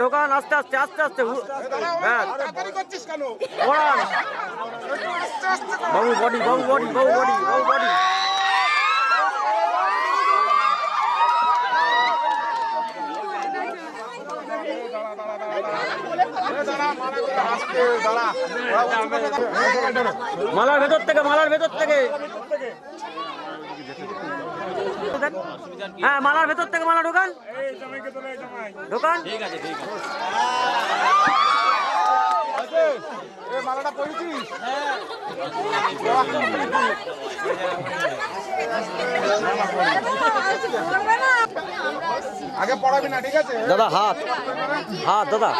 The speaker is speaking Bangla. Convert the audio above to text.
ঢোকান আস্তে আস্তে আস্তে আস্তে। হ্যাঁ ওড়ান বাবু বডি বাবু বডি বাবু বডি বাবু বডি। মালার ভেতর থেকে মালার ভেতর থেকে হ্যাঁ মালার ভেতর থেকে মালা ঢোকান ঢোকান। ঠিক আছে ঠিক আছে মালাটা পড়েছিস আগে পড়াবি না ঠিক আছে দাদা হাত হাত দাদা